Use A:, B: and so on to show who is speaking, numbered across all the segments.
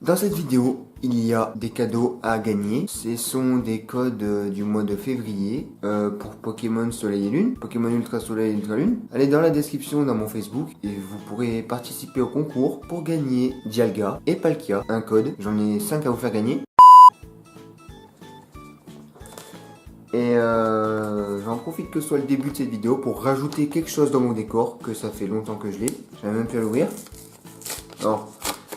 A: Dans cette vidéo, il y a des cadeaux à gagner. Ce sont des codes du mois de février pour Pokémon Soleil et Lune, Pokémon Ultra Soleil et Ultra Lune. Allez dans la description dans mon Facebook et vous pourrez participer au concours pour gagner Dialga et Palkia. Un code, j'en ai 5 à vous faire gagner. Et j'en profite que ce soit le début de cette vidéo pour rajouter quelque chose dans mon décor, que ça fait longtemps que je l'ai. J'avais même pu l'ouvrir. Alors,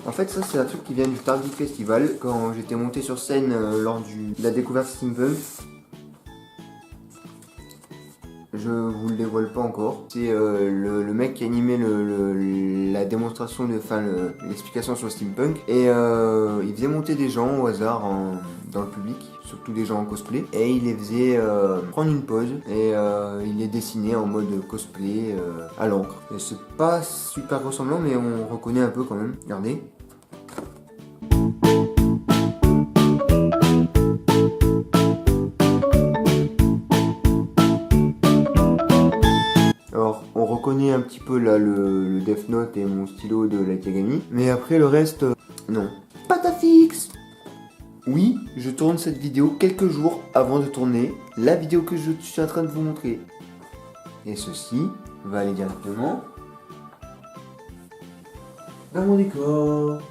A: en fait, ça c'est un truc qui vient du Target Festival, quand j'étais monté sur scène lors de la découverte Steampunk. Je vous le dévoile pas encore. C'est le mec qui animait la démonstration, l'explication sur Steampunk. Et il faisait monter des gens au hasard dans le public, surtout des gens en cosplay. Et il les faisait prendre une pause et il les dessinait en mode cosplay à l'encre. Et c'est pas super ressemblant, mais on reconnaît un peu quand même. Regardez. Alors, on reconnaît un petit peu là le Death Note et mon stylo de Light Yagami. Mais après le reste, non. Patafix! Oui, je tourne cette vidéo quelques jours avant de tourner la vidéo que je suis en train de vous montrer. Et ceci va aller directement dans mon décor.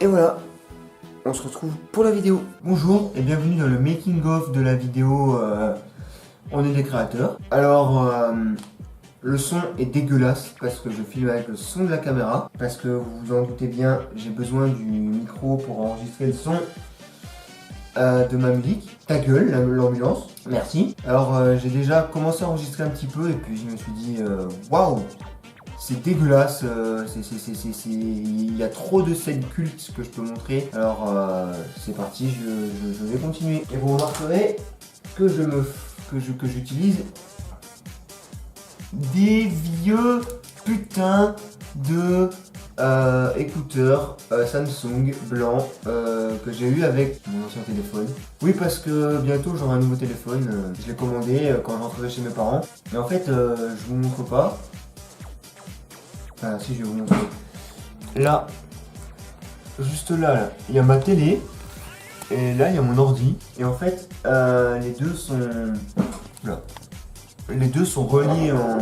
A: Et voilà. On se retrouve pour la vidéo. Bonjour et bienvenue dans le making of de la vidéo On est des créateurs. Alors le son est dégueulasse parce que je filme avec le son de la caméra. Parce que vous vous en doutez bien, j'ai besoin du micro pour enregistrer le son de ma musique. Ta gueule, l'ambulance. Merci. Alors j'ai déjà commencé à enregistrer un petit peu et puis je me suis dit waouh, c'est dégueulasse, il y a trop de scènes cultes que je peux montrer. Alors c'est parti, je vais continuer. Et vous remarquerez que j'utilise des vieux putains de écouteurs Samsung blancs que j'ai eu avec mon ancien téléphone. Oui, parce que bientôt j'aurai un nouveau téléphone. Je l'ai commandé quand je rentrerai chez mes parents. Mais en fait, je vous montre pas. Ah si, je vais vous montrer. Là, juste là, il y a ma télé. Et là, il y a mon ordi. Et en fait, les deux sont... Là. Les deux sont reliés en...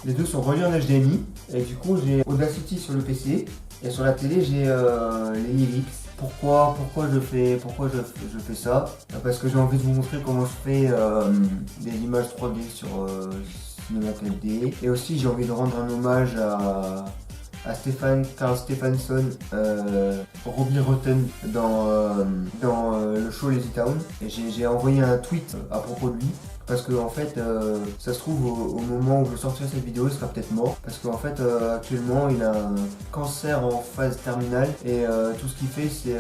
A: Les deux sont reliés en HDMI. Et du coup, j'ai Audacity sur le PC. Et sur la télé, j'ai les lyrics. Pourquoi je fais ça? Parce que j'ai envie de vous montrer comment je fais des images 3D sur... Et aussi j'ai envie de rendre un hommage à Carl Stephenson, Robbie Rotten dans le show Lazy Town. Et j'ai envoyé un tweet à propos de lui. Parce que en fait, ça se trouve au moment où je sortirai cette vidéo, il sera peut-être mort. Parce qu'en fait, actuellement, il a un cancer en phase terminale. Et tout ce qu'il fait, c'est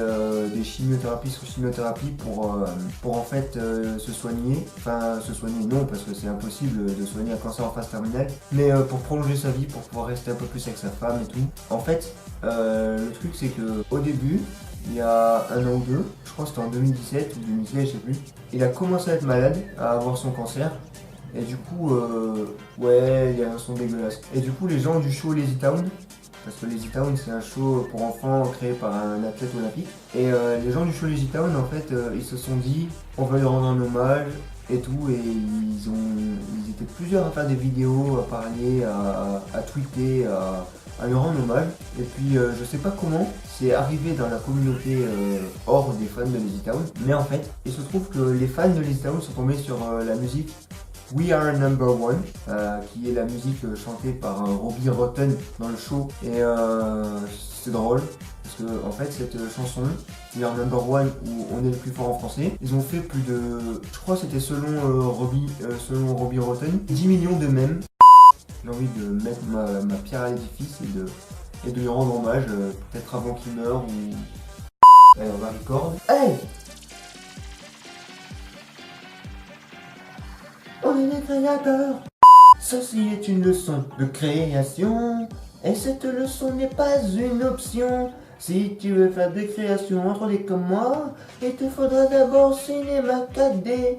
A: des chimiothérapies sur chimiothérapie pour en fait se soigner. Enfin, se soigner non, parce que c'est impossible de soigner un cancer en phase terminale. Mais pour prolonger sa vie, pour pouvoir rester un peu plus avec sa femme et tout. En fait, le truc, c'est que au début, il y a un an ou deux, je crois que c'était en 2017 ou 2016, je sais plus, il a commencé à être malade, à avoir son cancer. Et du coup, ouais, il y a un son dégueulasse. Et du coup, les gens du show Lazy Town, parce que Lazy Town c'est un show pour enfants créé par un athlète olympique. Et les gens du show Lazy Town, en fait, ils se sont dit, on va lui rendre un hommage et tout. Et ils étaient plusieurs à faire des vidéos, à parler, à tweeter, à lui rendre hommage. Et puis je sais pas comment c'est arrivé dans la communauté hors des fans de Lazy Town, mais en fait il se trouve que les fans de Lazy Town sont tombés sur la musique We Are Number One, qui est la musique chantée par Robbie Rotten dans le show. Et c'est drôle parce que en fait cette chanson We Are Number One, où on est le plus fort en français, ils ont fait plus de, je crois que c'était selon Robbie Rotten, 10 millions de mèmes. J'ai envie de mettre ma pierre à l'édifice et de lui rendre hommage, peut-être avant qu'il meure ou... Allez, on va record. Allez! On est des créateurs! Ceci est une leçon de création, et cette leçon n'est pas une option. Si tu veux faire des créations en 3D comme moi, il te faudra d'abord Cinéma 4D.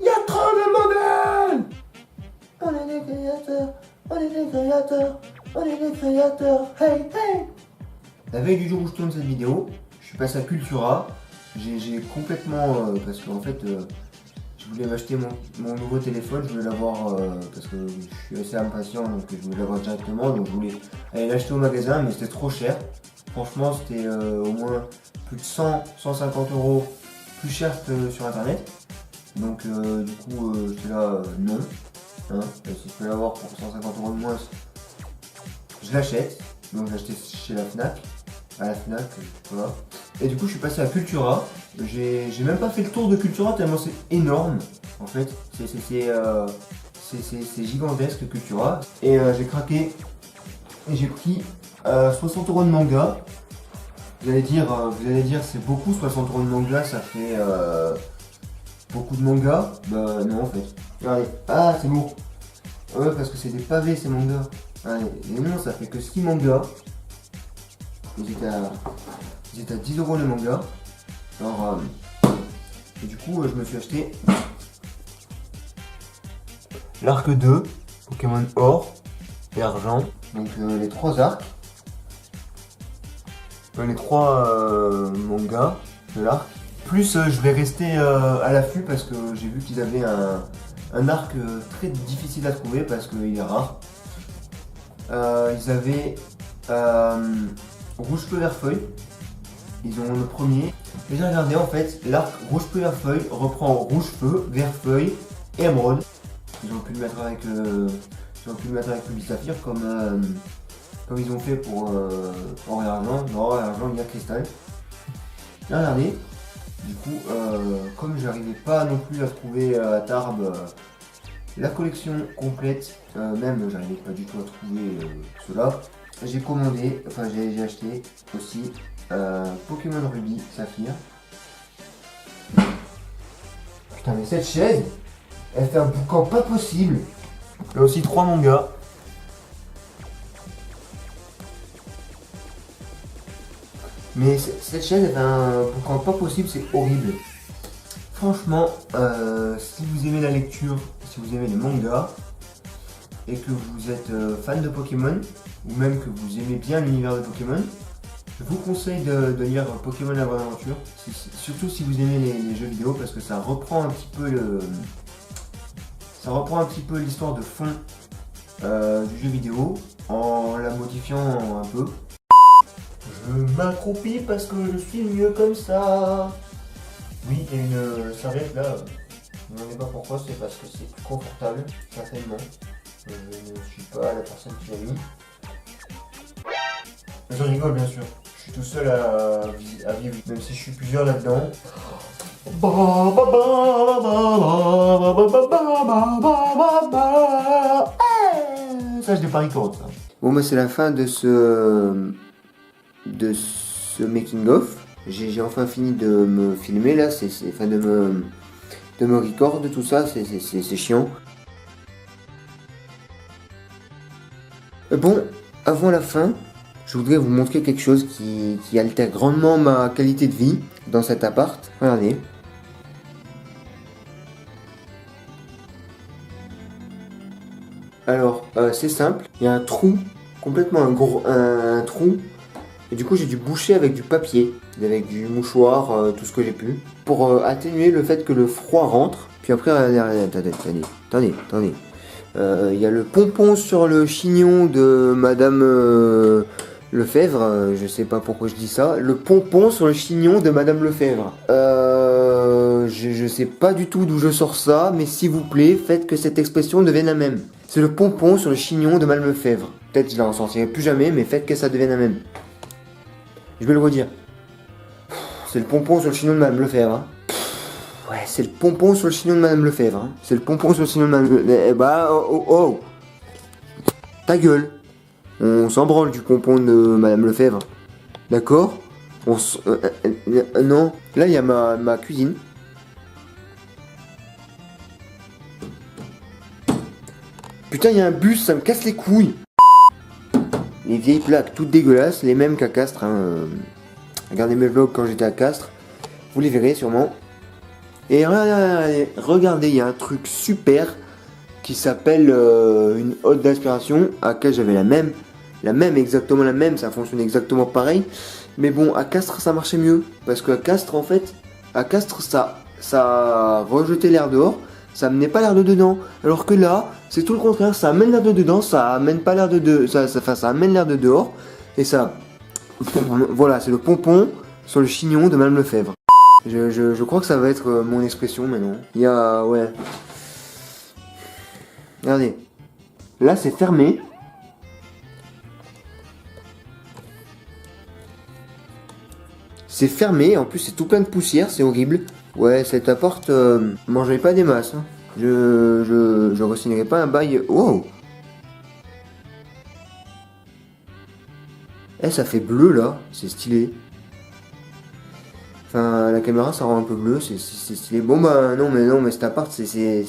A: Y'a trop de modèles! On est des créateurs, On est des créateurs, on est des créateurs, hey hey. La veille du jour où je tourne cette vidéo, je suis passé à Cultura. J'ai complètement, parce qu'en fait, je voulais m'acheter mon nouveau téléphone, je voulais l'avoir, parce que je suis assez impatient, donc je voulais l'avoir directement, donc je voulais aller l'acheter au magasin, mais c'était trop cher. Franchement, c'était au moins plus de 100-150 euros plus cher que sur internet. Donc du coup, j'étais là, non. Hein, si je peux l'avoir pour 150 euros de moins, je l'achète. Donc j'ai acheté chez la Fnac, à la Fnac, voilà. Et du coup, je suis passé à Cultura. J'ai même pas fait le tour de Cultura tellement c'est énorme. En fait, c'est gigantesque Cultura. Et j'ai craqué et j'ai pris 60 euros de manga. Vous allez dire c'est beaucoup, 60 euros de manga, ça fait beaucoup de manga. Bah non en fait. Regardez, ah c'est lourd. Ouais, parce que c'est des pavés ces mangas. Allez, et non, ça fait que 6 mangas. Ils étaient à 10 euros les mangas. Alors, et du coup, je me suis acheté l'arc 2, Pokémon Or et Argent. Donc les 3 arcs. Les 3 mangas de l'arc. Plus je vais rester à l'affût parce que j'ai vu qu'ils avaient un arc très difficile à trouver parce qu'il est rare. Ils avaient Rouge Feu Vert Feuille. Ils ont le premier. Et j'ai regardé en fait, l'arc Rouge Feu Vert Feuille reprend Rouge Feu, Vert Feuille et Émeraude. Ils ont pu le mettre avec Ruby Saphir comme ils ont fait pour Or et Argent. Non, Or et Argent, il y a Cristal. J'ai regardé. Du coup, comme j'arrivais pas non plus à trouver à Tarbes la collection complète, même j'arrivais pas du tout à trouver cela, j'ai commandé, enfin j'ai acheté aussi Pokémon Ruby Saphir. Putain mais cette chaise, elle fait un boucan pas possible. Il y a aussi 3 mangas. Mais cette chaise, elle fait un boucan pas possible, c'est horrible. Franchement, si vous aimez la lecture, si vous aimez les mangas, et que vous êtes fan de Pokémon, ou même que vous aimez bien l'univers de Pokémon, je vous conseille de lire Pokémon La Bonne Aventure, surtout si vous aimez les jeux vidéo, parce que ça reprend un petit peu l'histoire de fond du jeu vidéo, en la modifiant un peu. Je m'accroupis parce que je suis mieux comme ça. Oui, il y a une serviette là. Je ne sais pas pourquoi, c'est parce que c'est plus confortable, certainement. Je ne suis pas la personne qui l'a mis. Je rigole bien sûr. Je suis tout seul à vivre, même si je suis plusieurs là-dedans. Ça, je n'ai pas record ça. Bon, bah, c'est la fin de ce making of. J'ai enfin fini de me filmer là, enfin de me record tout ça, c'est chiant. Bon, avant la fin, je voudrais vous montrer quelque chose qui altère grandement ma qualité de vie dans cet appart. Regardez. Alors, c'est simple, il y a un trou, complètement un trou. Et du coup j'ai dû boucher avec du papier, avec du mouchoir, tout ce que j'ai pu, pour atténuer le fait que le froid rentre. Puis après, attendez. Il y a le pompon sur le chignon de Madame Lefebvre, je sais pas pourquoi je dis ça. Le pompon sur le chignon de Madame Lefebvre. Je sais pas du tout d'où je sors ça, mais s'il vous plaît, faites que cette expression devienne la même. C'est le pompon sur le chignon de Madame Lefebvre. Peut-être je la ressortirai plus jamais, mais faites que ça devienne la même. Je vais le redire. C'est le pompon sur le chignon de Madame Lefebvre. Hein. Ouais, c'est le pompon sur le chignon de Madame Lefebvre. Hein. C'est le pompon sur le chignon de Madame Lefebvre. Eh bah, oh. Ta gueule. On s'en branle du pompon de Madame Lefebvre. D'accord? Non. Là, il y a ma cuisine. Putain, il y a un bus, ça me casse les couilles. Les vieilles plaques toutes dégueulasses, les mêmes qu'à Castres. Hein. Regardez mes vlogs quand j'étais à Castres. Vous les verrez sûrement. Et regardez, il y a un truc super. qui s'appelle une hotte d'aspiration. À Castres, j'avais exactement la même, ça fonctionne exactement pareil. Mais bon, à Castres, ça marchait mieux. Parce qu'à Castres, en fait, ça rejetait l'air dehors, ça amenait pas l'air de dedans. Alors que là, c'est tout le contraire, ça amène l'air de dedans, ça amène pas l'air ça amène l'air de dehors. Et ça, voilà, c'est le pompon sur le chignon de Madame Lefebvre. Je crois que ça va être mon expression maintenant. Il y a, ouais. Regardez, là c'est fermé. C'est fermé, en plus c'est tout plein de poussière, c'est horrible. Ouais, cette porte, mangez pas des masses. Hein. Je re-signerai pas un bail. Wow! Eh, ça fait bleu là, c'est stylé. Enfin, la caméra ça rend un peu bleu, c'est stylé. Bon bah non mais cet appart c'est...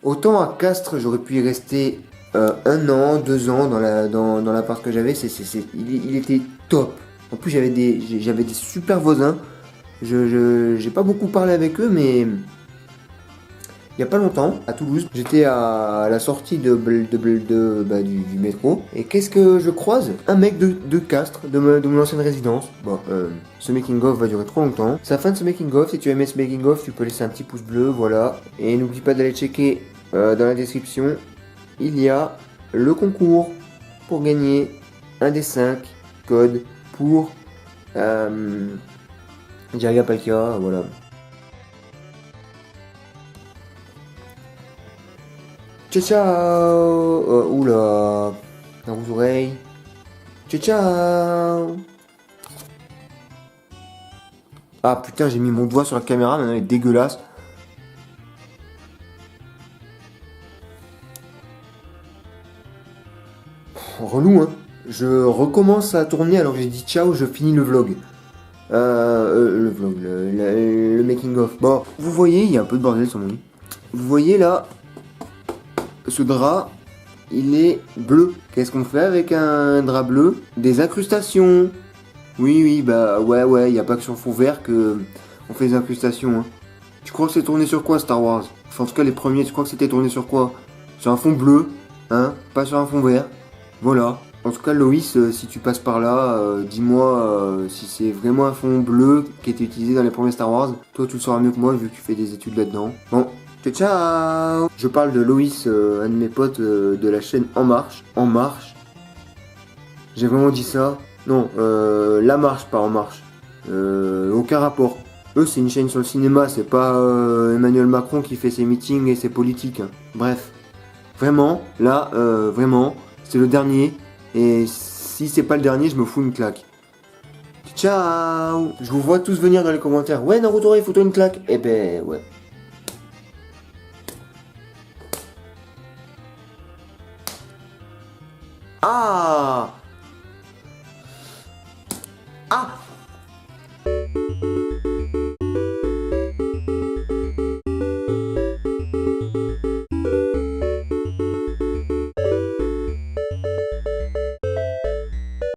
A: Autant à Castres j'aurais pu y rester 1 an, 2 ans dans l'appart que j'avais, il était top. En plus j'avais des super voisins. J'ai pas beaucoup parlé avec eux mais il y a pas longtemps à Toulouse, j'étais à la sortie du métro et qu'est-ce que je croise? Un mec de Castres, de mon ancienne résidence. Bon, ce making of va durer trop longtemps. C'est la fin de ce making of. Si tu as aimé ce making of, tu peux laisser un petit pouce bleu, voilà. Et n'oublie pas d'aller checker dans la description. Il y a le concours pour gagner un des 5 codes pour Jiraiya Palkia, voilà. Ciao ciao. Oula, dans vos oreilles. Ciao ciao. Ah putain, j'ai mis mon doigt sur la caméra, maintenant elle est dégueulasse. Relou hein. Je recommence à tourner alors que j'ai dit ciao, je finis le vlog. Le making of. Bon, vous voyez, il y a un peu de bordel sur mon lit. Vous voyez là, ce drap, il est bleu. Qu'est-ce qu'on fait avec un drap bleu? Des incrustations. Oui, bah ouais, il n'y a pas que sur fond vert que on fait des incrustations. Hein. Tu crois que c'est tourné sur quoi Star Wars? Enfin, en tout cas, les premiers, tu crois que c'était tourné sur quoi? Sur un fond bleu, hein? Pas sur un fond vert. Voilà. En tout cas, Loïs, si tu passes par là, dis-moi si c'est vraiment un fond bleu qui était utilisé dans les premiers Star Wars. Toi, tu le sauras mieux que moi vu que tu fais des études là-dedans. Bon, ciao ciao. Je parle de Loïs, un de mes potes de la chaîne En Marche. En Marche. J'ai vraiment dit ça? Non, La Marche, pas En Marche. Aucun rapport. Eux, c'est une chaîne sur le cinéma, c'est pas Emmanuel Macron qui fait ses meetings et ses politiques. Hein. Bref. Vraiment, là, vraiment, c'est le dernier. Et si c'est pas le dernier, je me fous une claque. Ciao. Je vous vois tous venir dans les commentaires. Ouais, Naruto, il faut toi une claque. Eh ben, ouais. Ah. Ah.